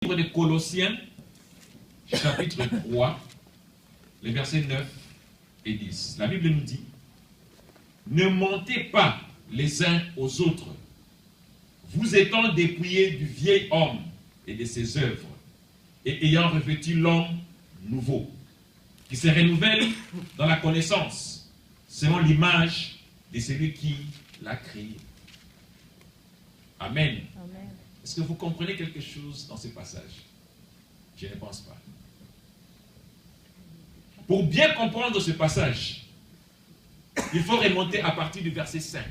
livre de Colossiens, chapitre 3, les versets 9 et 10. La Bible nous dit, ne mentez pas les uns aux autres, vous étant dépouillés du vieil homme et de ses œuvres, et ayant revêtu l'homme nouveau, qui se renouvelle dans la connaissance, selon l'image de celui qui l'a créé. Amen. Amen. Est-ce que vous comprenez quelque chose dans ce passage? Je ne pense pas. Pour bien comprendre ce passage, il faut remonter à partir du verset 5.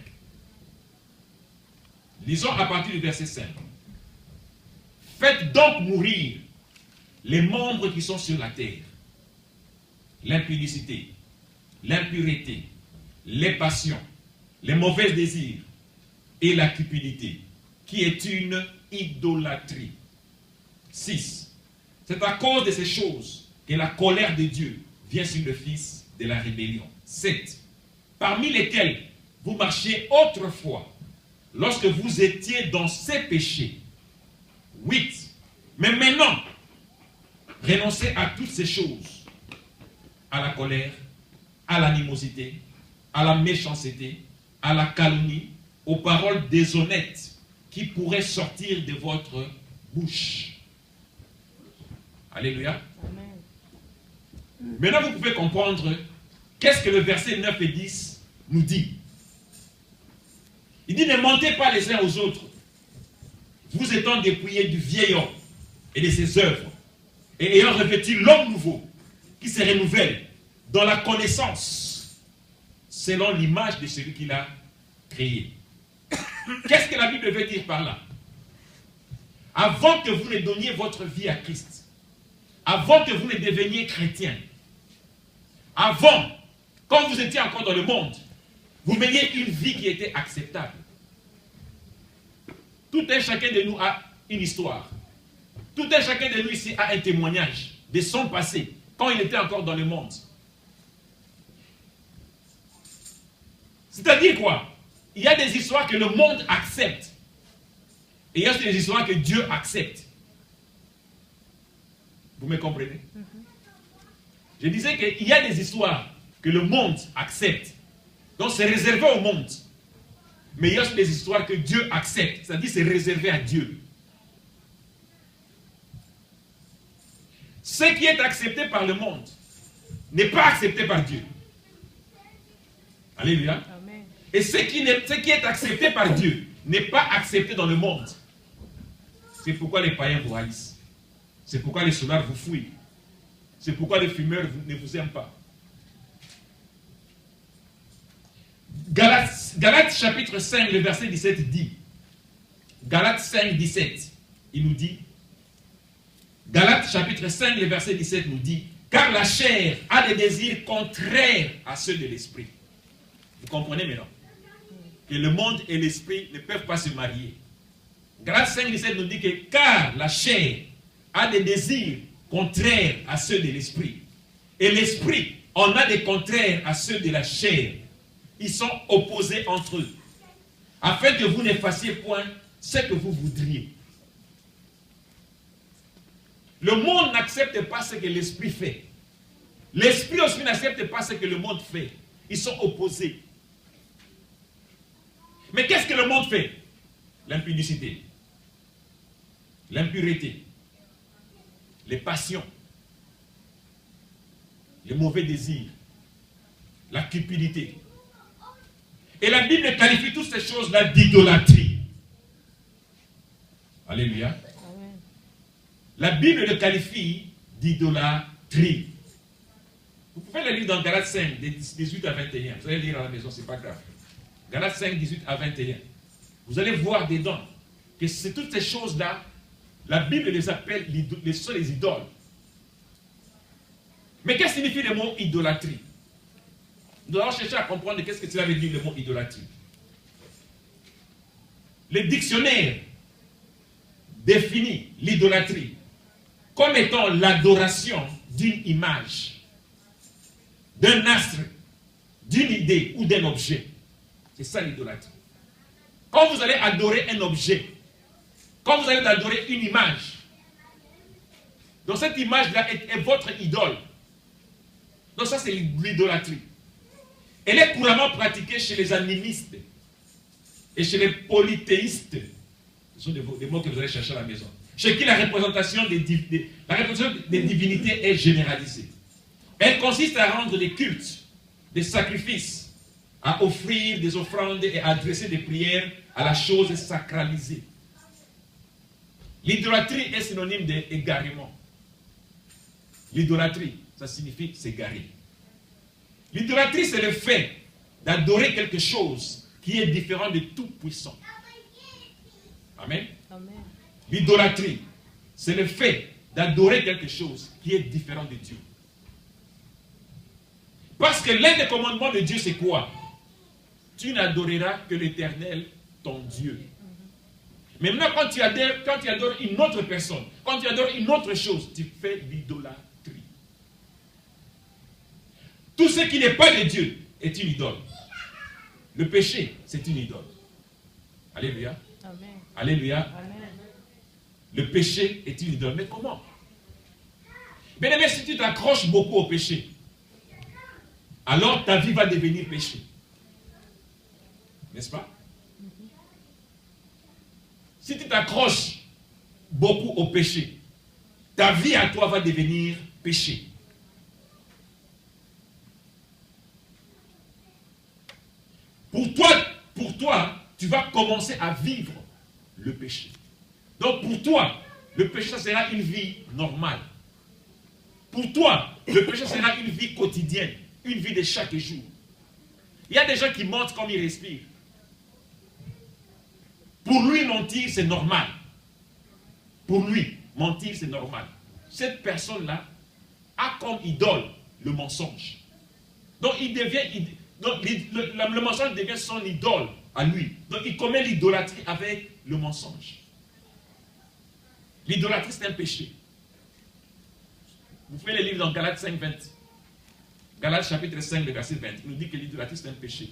Lisons à partir du verset 5. Faites donc mourir les membres qui sont sur la terre. L'impudicité, l'impureté, les passions, les mauvais désirs et la cupidité, qui est une idolâtrie. 6. C'est à cause de ces choses que la colère de Dieu vient sur le fils de la rébellion. 7. Parmi lesquels vous marchiez autrefois, lorsque vous étiez dans ces péchés. 8. Mais maintenant, renoncez à toutes ces choses, à la colère, à l'animosité, à la méchanceté, à la calomnie, aux paroles déshonnêtes qui pourraient sortir de votre bouche. Alléluia. Amen. Maintenant, vous pouvez comprendre qu'est-ce que le verset 9 et 10 nous dit. Il dit, ne mentez pas les uns aux autres, vous étant dépouillés du vieil homme et de ses œuvres, et ayant revêtu l'homme nouveau, qui se renouvelle dans la connaissance, selon l'image de celui qui l'a créé. Qu'est-ce que la Bible veut dire par là? Avant que vous ne donniez votre vie à Christ, avant que vous ne deveniez chrétien, avant, quand vous étiez encore dans le monde, vous meniez une vie qui était acceptable. Tout un chacun de nous a une histoire. Tout un chacun de nous ici a un témoignage de son passé, quand il était encore dans le monde. C'est-à-dire quoi? Il y a des histoires que le monde accepte. Et il y a des histoires que Dieu accepte. Vous me comprenez? Je disais qu'il y a des histoires que le monde accepte. Donc c'est réservé au monde. Mais il y a des histoires que Dieu accepte. C'est-à-dire c'est réservé à Dieu. Ce qui est accepté par le monde n'est pas accepté par Dieu. Alléluia. Amen. Et ce qui est accepté par Dieu n'est pas accepté dans le monde. C'est pourquoi les païens vous haïssent. C'est pourquoi les saulards vous fouillent. C'est pourquoi les fumeurs ne vous aiment pas. Galates chapitre 5, le verset 17 dit, Galates 5, 17, il nous dit, Galates chapitre 5, le verset 17 nous dit, car la chair a des désirs contraires à ceux de l'esprit. Vous comprenez maintenant? Que le monde et l'esprit ne peuvent pas se marier. Galates 5, 17 nous dit que car la chair a des désirs contraires à ceux de l'esprit, et l'esprit en a des contraires à ceux de la chair. Ils sont opposés entre eux, afin que vous ne fassiez point ce que vous voudriez. Le monde n'accepte pas ce que l'esprit fait. L'esprit aussi n'accepte pas ce que le monde fait. Ils sont opposés. Mais qu'est-ce que le monde fait? L'impudicité, l'impureté, les passions, les mauvais désirs, la cupidité. Et la Bible qualifie toutes ces choses-là d'idolâtrie. Alléluia. Amen. La Bible le qualifie d'idolâtrie. Vous pouvez le lire dans Galates 5, 18 à 21. Vous allez lire à la maison, c'est pas grave. Galates 5, 18 à 21. Vous allez voir dedans que c'est toutes ces choses-là, la Bible les appelle les idoles. Mais qu'est-ce que signifie le mot idolâtrie? Nous allons chercher à comprendre qu'est-ce que cela veut dire le mot idolâtrie. Le dictionnaire définit l'idolâtrie comme étant l'adoration d'une image, d'un astre, d'une idée ou d'un objet. C'est ça l'idolâtrie. Quand vous allez adorer un objet, quand vous allez adorer une image, Donc cette image-là est votre idole. Donc ça, c'est l'idolâtrie. Elle est couramment pratiquée chez les animistes et chez les polythéistes. Ce sont des mots que vous allez chercher à la maison. Chez qui la représentation des divinités est généralisée. Elle consiste à rendre des cultes, des sacrifices, à offrir des offrandes et à adresser des prières à la chose sacralisée. L'idolâtrie est synonyme d'égarement. L'idolâtrie, ça signifie s'égarer. L'idolâtrie, c'est le fait d'adorer quelque chose qui est différent de tout puissant. Amen. Amen. L'idolâtrie, c'est le fait d'adorer quelque chose qui est différent de Dieu. Parce que l'un des commandements de Dieu, c'est quoi? Tu n'adoreras que l'Éternel, ton Dieu. Maintenant, quand tu adores une autre personne, quand tu adores une autre chose, tu fais l'idolâtrie. Tout ce qui n'est pas de Dieu est une idole. Le péché, c'est une idole. Alléluia. Amen. Alléluia. Amen. Le péché est une idole. Mais comment? Bien aimé, si tu t'accroches beaucoup au péché, alors ta vie va devenir péché. N'est-ce pas? Si tu t'accroches beaucoup au péché, ta vie à toi va devenir péché. Pour toi, tu vas commencer à vivre le péché. Donc pour toi, le péché, ça sera une vie normale. Pour toi, le péché sera une vie quotidienne, une vie de chaque jour. Il y a des gens qui mentent comme ils respirent. Pour lui, mentir, c'est normal. Pour lui, mentir, c'est normal. Cette personne-là a comme idole le mensonge. Donc, le mensonge devient son idole à lui. Donc, il commet l'idolâtrie avec le mensonge. L'idolâtrie, c'est un péché. Vous faites les livres dans Galates 5, 20. Galates chapitre 5, verset 20. Il nous dit que l'idolâtrie, c'est un péché.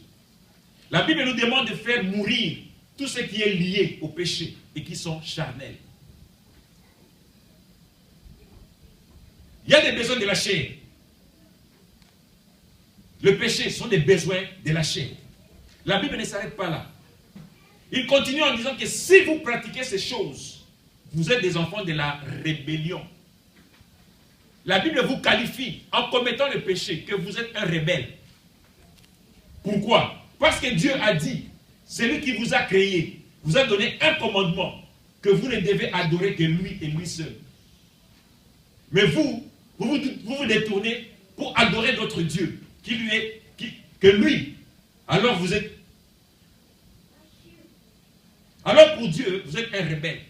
La Bible nous demande de faire mourir tout ce qui est lié au péché et qui sont charnels. Il y a des besoins de la chair. Le péché sont des besoins de la chair. La Bible ne s'arrête pas là. Il continue en disant que si vous pratiquez ces choses, vous êtes des enfants de la rébellion. La Bible vous qualifie en commettant le péché que vous êtes un rebelle. Pourquoi? Parce que Dieu a dit, celui qui vous a créé, vous a donné un commandement que vous ne devez adorer que lui et lui seul. Mais vous vous détournez pour adorer d'autres dieux que lui. Alors vous êtes... Alors pour Dieu, vous êtes un rebelle.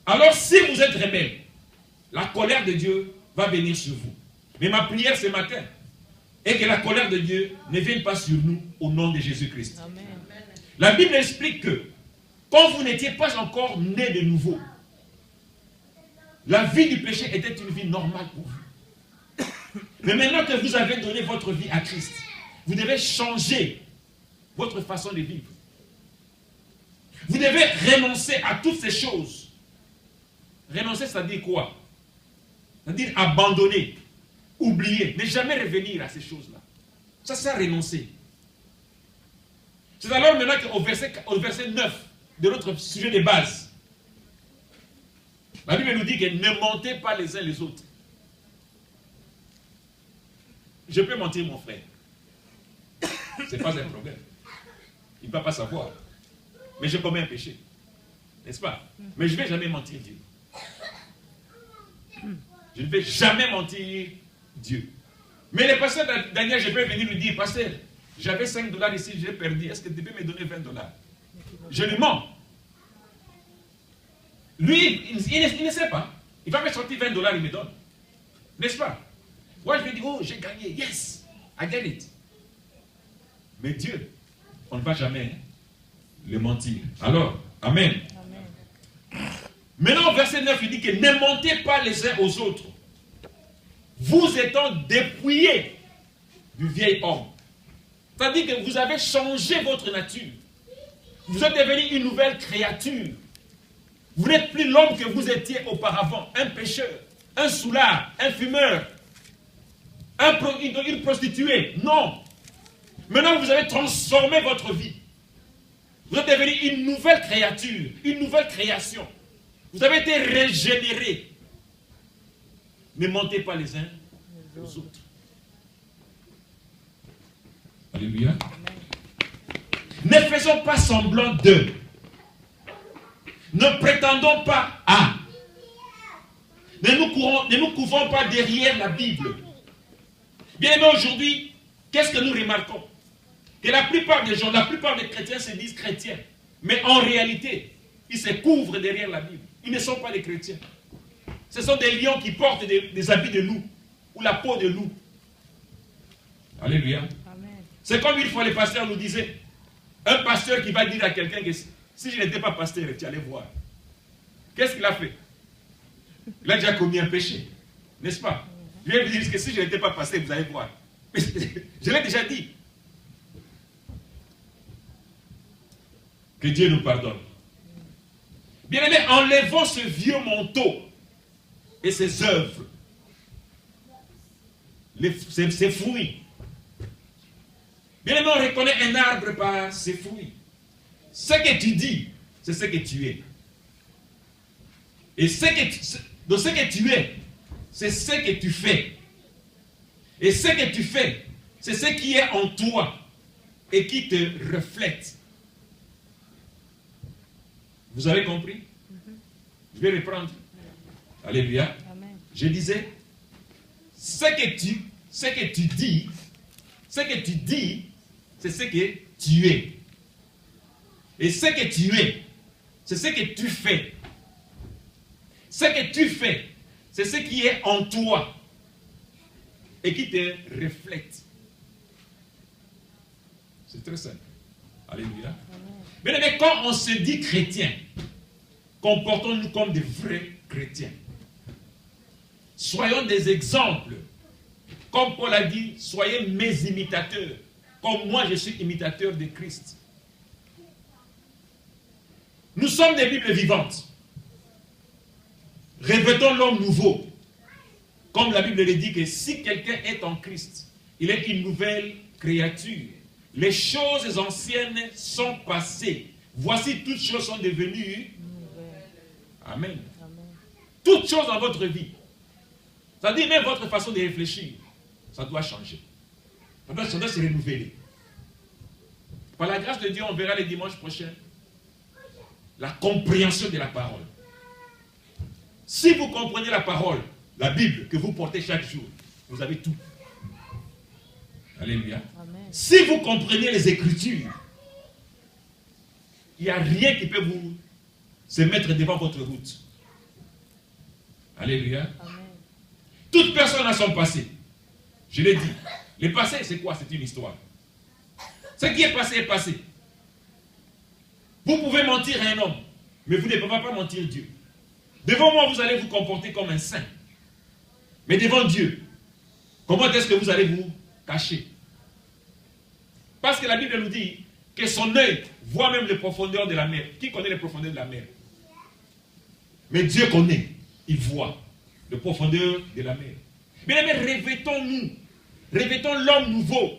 Alors si vous êtes rebelle, la colère de Dieu va venir sur vous. Mais ma prière ce matin est que la colère de Dieu ne vienne pas sur nous au nom de Jésus-Christ. Amen. La Bible explique que quand vous n'étiez pas encore né de nouveau, la vie du péché était une vie normale pour vous. Mais maintenant que vous avez donné votre vie à Christ, vous devez changer votre façon de vivre. Vous devez renoncer à toutes ces choses. Renoncer, ça dit quoi? Ça veut dire abandonner, oublier, ne jamais revenir à ces choses-là. Ça, c'est renoncer. C'est alors maintenant qu'au verset 9 de notre sujet de base, la Bible nous dit que ne mentez pas les uns les autres. Je peux mentir mon frère. Ce n'est pas un problème. Il ne va pas savoir. Mais je commets un péché. N'est-ce pas? Mais je ne vais jamais mentir Dieu. Je ne vais jamais mentir Dieu. Mais le pasteur Daniel, je peux venir lui dire, pasteur, j'avais $5 ici, j'ai perdu. Est-ce que tu peux me donner $20? Je lui mens. Lui, il ne sait pas. Il va me sortir $20, il me donne. N'est-ce pas? Moi, je vais dire, oh, j'ai gagné. Yes, I get it. Mais Dieu, on ne va jamais le mentir. Alors, amen. Amen. Maintenant, verset 9, il dit que ne mentez pas les uns aux autres. Vous étant dépouillés du vieil homme. C'est-à-dire que vous avez changé votre nature. Vous êtes devenu une nouvelle créature. Vous n'êtes plus l'homme que vous étiez auparavant, un pécheur, un soulard, un fumeur, une prostituée. Non. Maintenant, vous avez transformé votre vie. Vous êtes devenu une nouvelle créature, une nouvelle création. Vous avez été régénéré. Ne mentez pas les uns aux autres. Alléluia. Ne faisons pas semblant d'eux. Ne prétendons pas à. Ne nous couvrons pas derrière la Bible. Bien aimé, aujourd'hui, qu'est-ce que nous remarquons? Que la plupart des gens, la plupart des chrétiens se disent chrétiens. Mais en réalité, ils se couvrent derrière la Bible. Ils ne sont pas des chrétiens. Ce sont des lions qui portent des habits de loup ou la peau de loup. Alléluia. C'est comme une fois les pasteurs nous disaient, un pasteur qui va dire à quelqu'un que si je n'étais pas pasteur, tu allais voir. Qu'est-ce qu'il a fait? Il a déjà commis un péché. N'est-ce pas? Je vais vous dire que si je n'étais pas pasteur, vous allez voir. Je l'ai déjà dit. Que Dieu nous pardonne. Bien aimé, enlevons ce vieux manteau et ses œuvres, ses fruits. Bien aimé, on reconnaît un arbre par ses fruits. Ce que tu dis, c'est ce que tu es. Et ce que tu es, c'est ce que tu fais. Et ce que tu fais, c'est ce qui est en toi et qui te reflète. Vous avez compris? Je vais reprendre. Alléluia. Amen. Je disais, ce que tu dis, c'est ce que tu es. Et ce que tu es, c'est ce que tu fais. Ce que tu fais, c'est ce qui est en toi et qui te reflète. C'est très simple. Alléluia. Mais quand on se dit chrétien, comportons-nous comme des vrais chrétiens. Soyons des exemples. Comme Paul a dit, soyez mes imitateurs. Comme moi, je suis imitateur de Christ. Nous sommes des Bibles vivantes. Revêtons l'homme nouveau. Comme la Bible le dit que si quelqu'un est en Christ, il est une nouvelle créature. Les choses anciennes sont passées. Voici, toutes choses sont devenues. Amen. Toutes choses dans votre vie. Ça dit même votre façon de réfléchir. Ça doit changer. Ça doit se renouveler. Par la grâce de Dieu, on verra le dimanche prochain la compréhension de la parole. Si vous comprenez la parole, la Bible que vous portez chaque jour, vous avez tout. Alléluia. Amen. Si vous comprenez les Écritures, il n'y a rien qui peut vous se mettre devant votre route. Alléluia. Amen. Toute personne a son passé. Je l'ai dit. Le passé, c'est quoi? C'est une histoire. Ce qui est passé est passé. Vous pouvez mentir à un homme, mais vous ne pouvez pas mentir Dieu. Devant moi, vous allez vous comporter comme un saint. Mais devant Dieu, comment est-ce que vous allez vous cacher? Parce que la Bible nous dit que son œil voit même les profondeurs de la mer. Qui connaît les profondeurs de la mer? Mais Dieu connaît, il voit les profondeurs de la mer. Mais revêtons-nous, revêtons l'homme nouveau.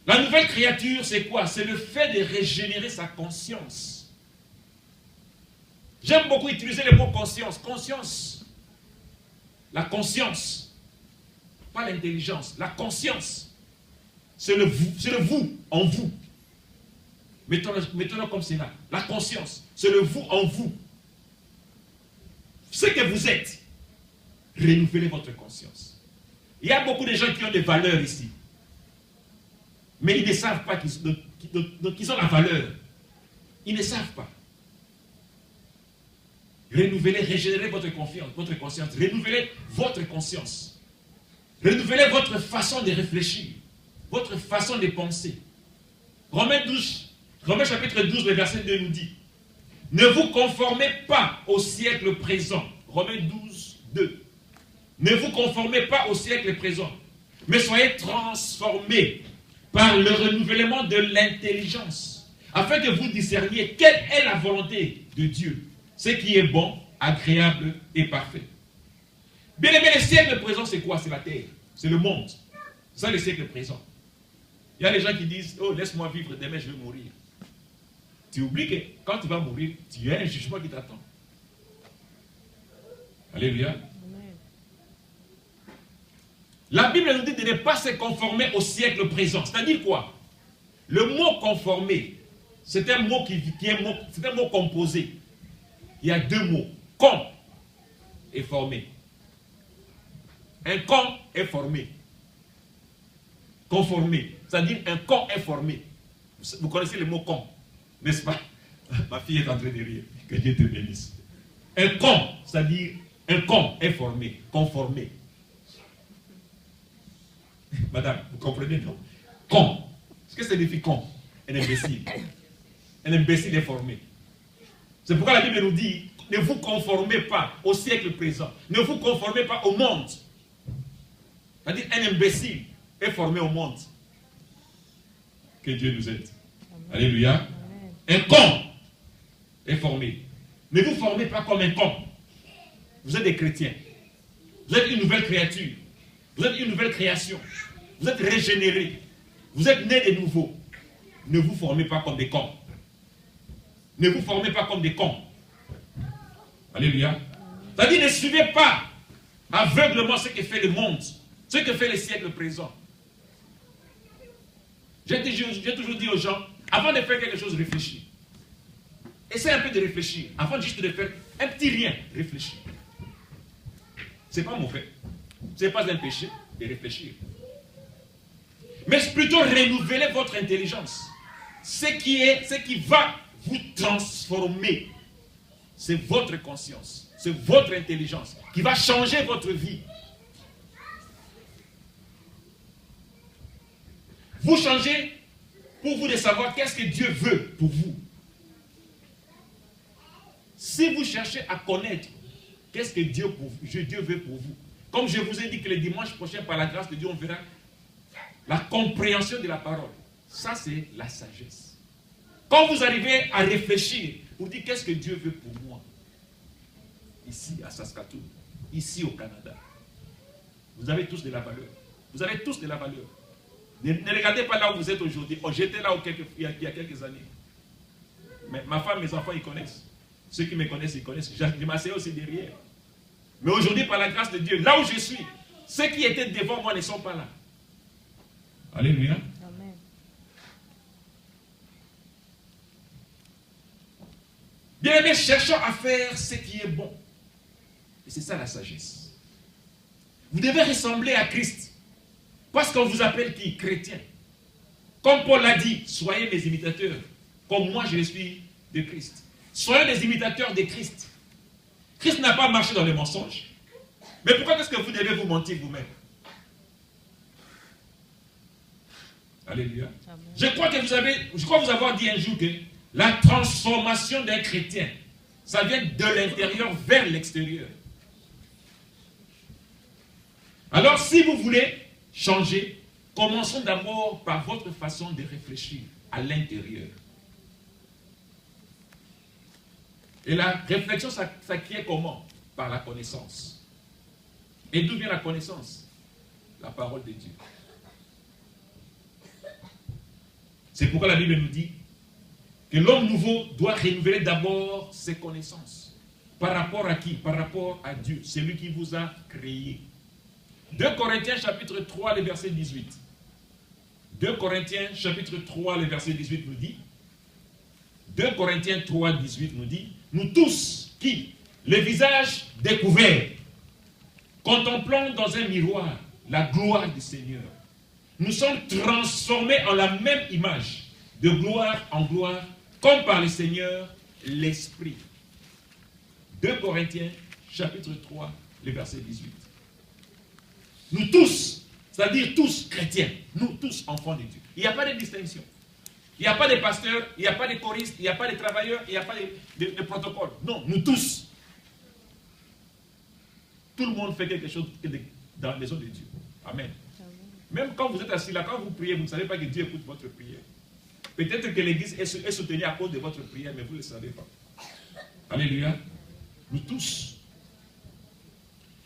La nouvelle créature, c'est quoi? C'est le fait de régénérer sa conscience. J'aime beaucoup utiliser le mot conscience. Conscience. La conscience. Pas l'intelligence. La conscience. C'est le vous en vous. Mettons-le comme cela. La conscience. C'est le vous en vous. Ce que vous êtes. Renouvelez votre conscience. Il y a beaucoup de gens qui ont des valeurs ici. Mais ils ne savent pas qu'ils ont la valeur. Ils ne savent pas. Renouvelez, régénérez votre confiance, votre conscience. Renouvelez votre conscience. Renouvelez votre façon de réfléchir. Votre façon de penser. Romains chapitre 12, le verset 2 nous dit: ne vous conformez pas au siècle présent. Romains 12, 2. Ne vous conformez pas au siècle présent, mais soyez transformés par le renouvellement de l'intelligence, afin que vous discerniez quelle est la volonté de Dieu, ce qui est bon, agréable et parfait. Bien aimé, le siècle présent, c'est quoi? C'est la terre, c'est le monde. C'est ça le siècle présent. Il y a des gens qui disent, oh, laisse-moi vivre, demain je vais mourir. Tu oublies que quand tu vas mourir, tu as un jugement qui t'attend. Alléluia. Amen. La Bible nous dit de ne pas se conformer au siècle présent. C'est-à-dire quoi? Le mot conformer, c'est un mot c'est un mot composé. Il y a deux mots, com et formé. Un com est formé. Conformé. C'est-à-dire un com est formé. Vous connaissez le mot com, n'est-ce pas? Ma fille est en train de rire. Que Dieu te bénisse. Un com, c'est-à-dire un com est formé, conformé. Madame, vous comprenez, non? Com. Ce que signifie com? Un imbécile. Un imbécile est formé. C'est pourquoi la Bible nous dit, ne vous conformez pas au siècle présent. Ne vous conformez pas au monde. C'est-à-dire un imbécile est formé au monde. Que Dieu nous aide. Amen. Alléluia. Amen. Un con est formé. Ne vous formez pas comme un con. Vous êtes des chrétiens. Vous êtes une nouvelle créature. Vous êtes une nouvelle création. Vous êtes régénérés. Vous êtes nés de nouveau. Ne vous formez pas comme des cons. Ne vous formez pas comme des cons. Alléluia. C'est-à-dire, ne suivez pas aveuglement ce que fait le monde, ce que fait le siècle présent. J'ai toujours dit aux gens, avant de faire quelque chose, réfléchis. Essaye un peu de réfléchir. Avant juste de faire un petit rien, réfléchis. Ce n'est pas mauvais. Ce n'est pas un péché de réfléchir. Mais plutôt renouveler votre intelligence. Ce qui va vous transformer, c'est votre conscience, c'est votre intelligence qui va changer votre vie. Vous changez pour vous de savoir qu'est-ce que Dieu veut pour vous. Si vous cherchez à connaître qu'est-ce que Dieu veut pour vous, comme je vous ai dit que le dimanche prochain, par la grâce de Dieu, on verra la compréhension de la parole. Ça, c'est la sagesse. Quand vous arrivez à réfléchir, vous dites qu'est-ce que Dieu veut pour moi, ici à Saskatoon, ici au Canada, vous avez tous de la valeur. Vous avez tous de la valeur. Ne regardez pas là où vous êtes aujourd'hui. Oh, j'étais là il y a quelques années. Mais ma femme, mes enfants, ils connaissent. Ceux qui me connaissent, ils connaissent. Je m'asseyais aussi derrière. Mais aujourd'hui, par la grâce de Dieu, là où je suis, ceux qui étaient devant moi ne sont pas là. Alléluia. Amen. Bien aimés, cherchons à faire ce qui est bon. Et c'est ça la sagesse. Vous devez ressembler à Christ. Parce qu'on vous appelle qui? Chrétien. Comme Paul l'a dit, soyez mes imitateurs, comme moi je suis de Christ. Soyez des imitateurs de Christ. Christ n'a pas marché dans le mensonge. Mais pourquoi est-ce que vous devez vous mentir vous-même? Alléluia. Amen. Je crois vous avoir dit un jour que la transformation d'un chrétien, ça vient de l'intérieur vers l'extérieur. Alors si vous voulez changer, commençons d'abord par votre façon de réfléchir à l'intérieur. Et la réflexion s'acquiert comment? Par la connaissance. Et d'où vient la connaissance? La parole de Dieu. C'est pourquoi la Bible nous dit que l'homme nouveau doit renouveler d'abord ses connaissances. Par rapport à qui? Par rapport à Dieu, celui qui vous a créé. 2 Corinthiens chapitre 3, le verset 18. 2 Corinthiens chapitre 3, le verset 18 nous dit, 2 Corinthiens 3, 18 nous dit, nous tous qui, le visage découvert, contemplons dans un miroir la gloire du Seigneur, nous sommes transformés en la même image, de gloire en gloire, comme par le Seigneur l'Esprit. 2 Corinthiens chapitre 3, le verset 18. Nous tous, c'est-à-dire tous chrétiens, nous tous enfants de Dieu. Il n'y a pas de distinction. Il n'y a pas de pasteurs, il n'y a pas de choristes, il n'y a pas de travailleurs, il n'y a pas de protocole. Non, nous tous. Tout le monde fait quelque chose dans la maison de Dieu. Amen. Amen. Même quand vous êtes assis là, quand vous priez, vous ne savez pas que Dieu écoute votre prière. Peut-être que l'église est soutenue à cause de votre prière, mais vous ne le savez pas. Alléluia. Nous tous.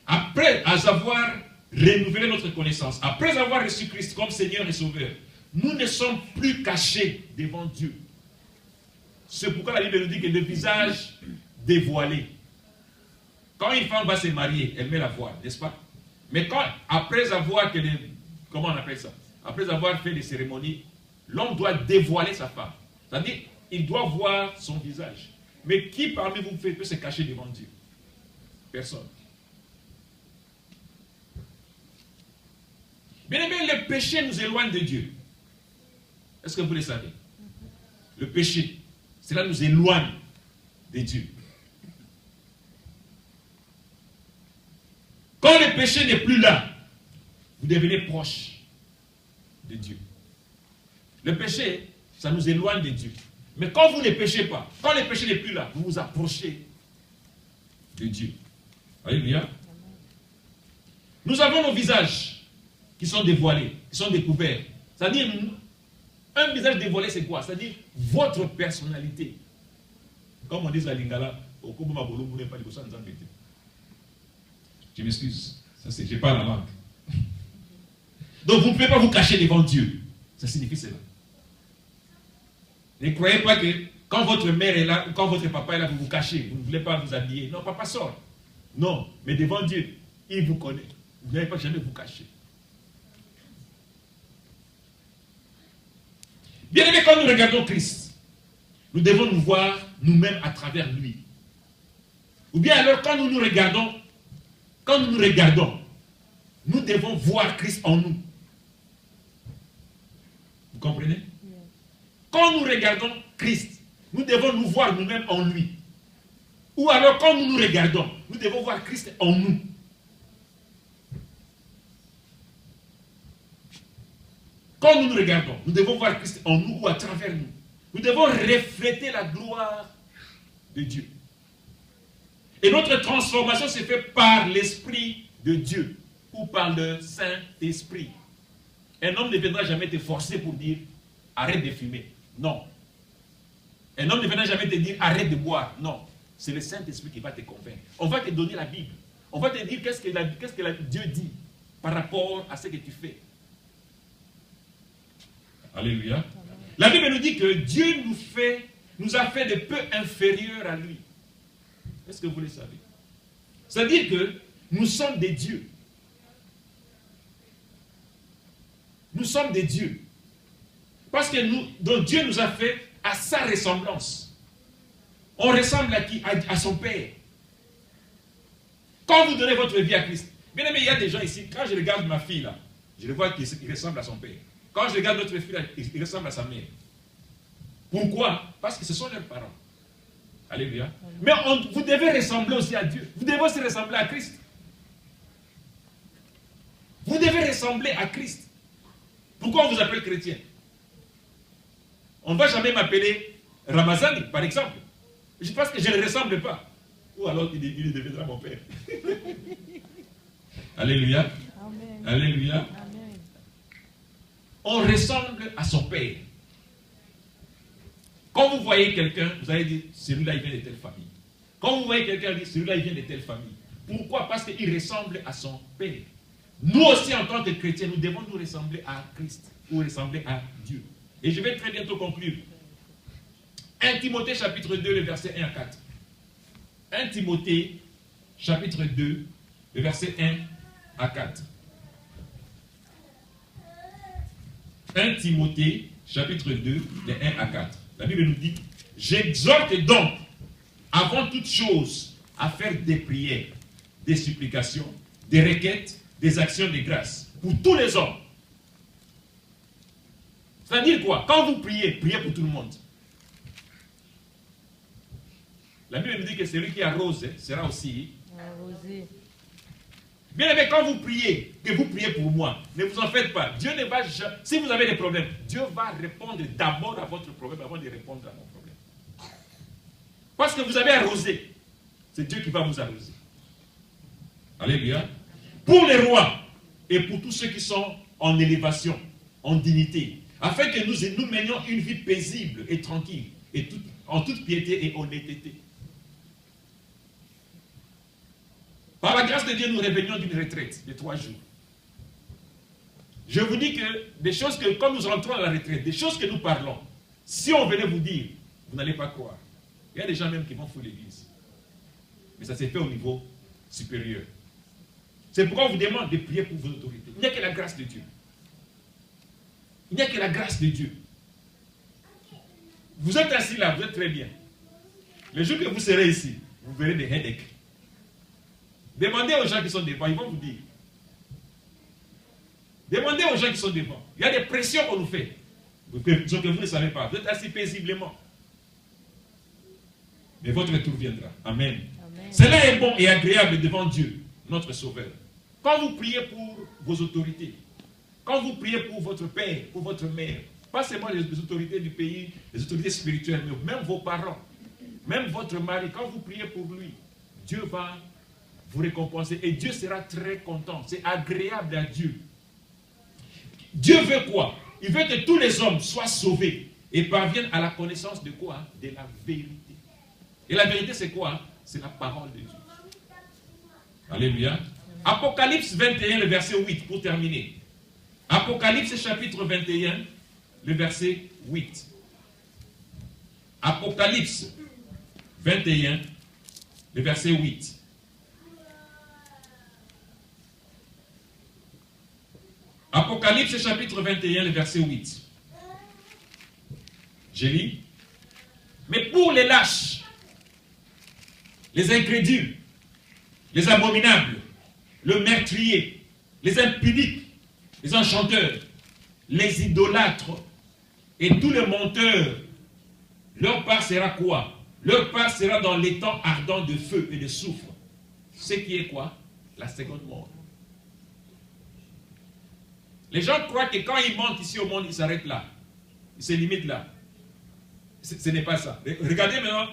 Après avoir renouvelé notre connaissance, après avoir reçu Christ comme Seigneur et Sauveur, nous ne sommes plus cachés devant Dieu. C'est pourquoi la Bible nous dit que le visage dévoilé. Quand une femme va se marier, elle met la voile, n'est-ce pas? Mais quand, après avoir comment on appelle ça? Après avoir fait les cérémonies, l'homme doit dévoiler sa femme. C'est-à-dire, il doit voir son visage. Mais qui parmi vous peut se cacher devant Dieu? Personne. Bien aimé, le péché nous éloigne de Dieu. Est-ce que vous le savez? Le péché, cela nous éloigne de Dieu. Quand le péché n'est plus là, vous devenez proche de Dieu. Le péché, ça nous éloigne de Dieu. Mais quand vous ne péchez pas, quand le péché n'est plus là, vous vous approchez de Dieu. Alléluia. Nous avons nos visages qui sont dévoilés, qui sont découverts. C'est-à-dire, un visage dévoilé, c'est quoi? C'est-à-dire, votre personnalité. Comme on dit à Lingala, je m'excuse, je n'ai pas la langue. Donc vous ne pouvez pas vous cacher devant Dieu. Ça signifie cela. Ne croyez pas que quand votre mère est là, ou quand votre papa est là, vous vous cachez, vous ne voulez pas vous habiller. Non, papa sort. Non, mais devant Dieu, il vous connaît. Vous n'avez pas jamais vous cacher. Bien aimé, quand nous regardons Christ, nous devons nous voir nous-mêmes à travers lui. Ou bien alors, quand nous nous regardons, nous devons voir Christ en nous. Vous comprenez? Quand nous regardons Christ, nous devons nous voir nous-mêmes en lui. Ou alors, quand nous nous regardons, nous devons voir Christ en nous. Quand nous nous regardons, nous devons voir Christ en nous ou à travers nous. Nous devons refléter la gloire de Dieu. Et notre transformation se fait par l'Esprit de Dieu ou par le Saint-Esprit. Un homme ne viendra jamais te forcer pour dire arrête de fumer. Non. Un homme ne viendra jamais te dire arrête de boire. Non. C'est le Saint-Esprit qui va te convaincre. On va te donner la Bible. On va te dire qu'est-ce que Dieu dit par rapport à ce que tu fais. Alléluia. La Bible nous dit que Dieu nous a fait de peu inférieurs à lui. Est-ce que vous le savez? C'est-à-dire que nous sommes des dieux. Nous sommes des dieux. Parce que donc Dieu nous a fait à sa ressemblance. On ressemble à qui? À son Père. Quand vous donnez votre vie à Christ, bien aimé, il y a des gens ici, quand je regarde ma fille là, je le vois qu'il ressemble à son Père. Quand je regarde notre fille là, il ressemble à sa mère. Pourquoi? Parce que ce sont leurs parents. Alléluia. Mais vous devez ressembler aussi à Dieu. Vous devez aussi ressembler à Christ. Vous devez ressembler à Christ. Pourquoi on vous appelle chrétien? On ne va jamais m'appeler Ramazani, par exemple. Parce que je ne ressemble pas. Ou alors il deviendra mon père. Alléluia. Amen. Alléluia. Amen. On ressemble à son père. Quand vous voyez quelqu'un, vous allez dire, celui-là, il vient de telle famille. Quand vous voyez quelqu'un, vous dites, celui-là, il vient de telle famille. Pourquoi? Parce qu'il ressemble à son père. Nous aussi, en tant que chrétiens, nous devons nous ressembler à Christ, ou ressembler à Dieu. Et je vais très bientôt conclure. 1 Timothée, chapitre 2, le verset 1 à 4. 1 Timothée, chapitre 2, le verset 1 à 4. 1 Timothée, chapitre 2, le 1 à 4. La Bible nous dit, j'exhorte donc, avant toute chose, à faire des prières, des supplications, des requêtes, des actions de grâce, pour tous les hommes. C'est-à-dire quoi? Quand vous priez, priez pour tout le monde. La Bible nous dit que celui qui arrose sera aussi Arrosé. bien aimé. Quand vous priez, que vous priez pour moi, ne vous en faites pas. Dieu ne va jamais, si vous avez des problèmes, Dieu va répondre d'abord à votre problème avant de répondre à mon problème. Parce que vous avez arrosé. C'est Dieu qui va vous arroser. Alléluia. Pour les rois et pour tous ceux qui sont en élévation, en dignité, afin que nous menions une vie paisible et tranquille, et en toute piété et honnêteté. grâce de Dieu, nous revenions d'une retraite de 3 jours. Je vous dis que des choses que, quand nous rentrons à la retraite, des choses que nous parlons, si on venait vous dire, vous n'allez pas croire. Il y a des gens même qui vont fouiller l'église. Mais ça s'est fait au niveau supérieur. C'est pourquoi on vous demande de prier pour vos autorités. Il n'y a que la grâce de Dieu. Il n'y a que la grâce de Dieu. Vous êtes assis là, vous êtes très bien. Le jour que vous serez ici, vous verrez des headaches. Demandez aux gens qui sont devant, ils vont vous dire. Demandez aux gens qui sont devant. Il y a des pressions qu'on nous fait. Ce que vous ne savez pas. Vous êtes assis paisiblement. Mais votre retour viendra. Amen. Amen. Cela est bon et agréable devant Dieu, notre Sauveur. Quand vous priez pour vos autorités, quand vous priez pour votre père, pour votre mère, pas seulement les autorités du pays, les autorités spirituelles, mais même vos parents, même votre mari, quand vous priez pour lui, Dieu va vous récompenser et Dieu sera très content. C'est agréable à Dieu. Dieu veut quoi? Il veut que tous les hommes soient sauvés et parviennent à la connaissance de quoi? De la vérité. Et la vérité, c'est quoi? C'est la parole de Dieu. Alléluia. Apocalypse 21, le verset 8, pour terminer. Apocalypse chapitre 21, le verset 8. Apocalypse 21, le verset 8. Apocalypse chapitre 21, le verset 8. Je lis. Mais pour les lâches, les incrédules, les abominables, le meurtrier, les impudiques, les enchanteurs, les idolâtres et tous les menteurs, leur part sera quoi? Leur part sera dans l'étang ardent de feu et de soufre. Ce qui est quoi? La seconde mort. Les gens croient que quand ils montent ici au monde, ils s'arrêtent là. Ils se limitent là. Ce n'est pas ça. Regardez maintenant,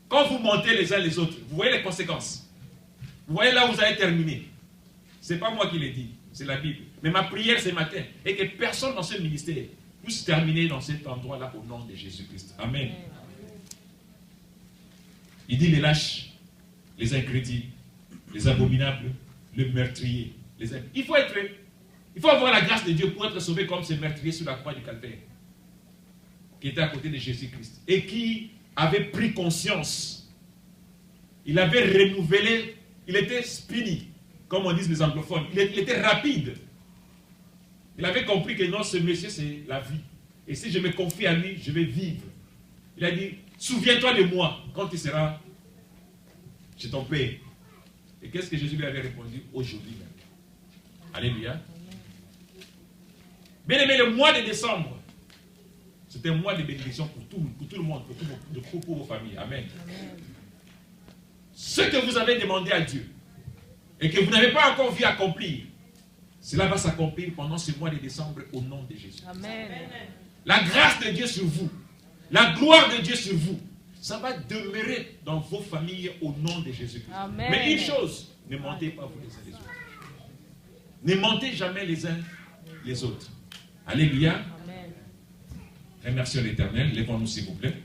quand vous montez les uns les autres, vous voyez les conséquences. Vous voyez là où vous allez terminer. Ce n'est pas moi qui l'ai dit, c'est la Bible. Mais ma prière ce matin est que personne dans ce ministère puisse terminer dans cet endroit-là au nom de Jésus-Christ. Amen. Il dit les lâches, les incrédules, les abominables, le meurtrier. Il faut avoir la grâce de Dieu pour être sauvé comme ce meurtrier sur la croix du Calvaire, qui était à côté de Jésus-Christ et qui avait pris conscience. Il avait renouvelé, il était speedy, comme on dit les anglophones. Il était rapide. Il avait compris que non, ce monsieur, c'est la vie. Et si je me confie à lui, je vais vivre. Il a dit, souviens-toi de moi quand tu seras chez ton Père. Et qu'est-ce que Jésus lui avait répondu? Aujourd'hui même. Alléluia. Bien aimé, le mois de décembre, c'est un mois de bénédiction pour tout le monde, pour vos familles. Amen. Amen. Ce que vous avez demandé à Dieu et que vous n'avez pas encore vu accomplir, cela va s'accomplir pendant ce mois de décembre au nom de Jésus. Amen. La grâce de Dieu sur vous, la gloire de Dieu sur vous, ça va demeurer dans vos familles au nom de Jésus-Christ. Mais une chose, ne mentez pas vous les uns les autres. Ne mentez jamais les uns les autres. Alléluia. Amen. Remercions l'Éternel. Lèvons-nous s'il vous plaît.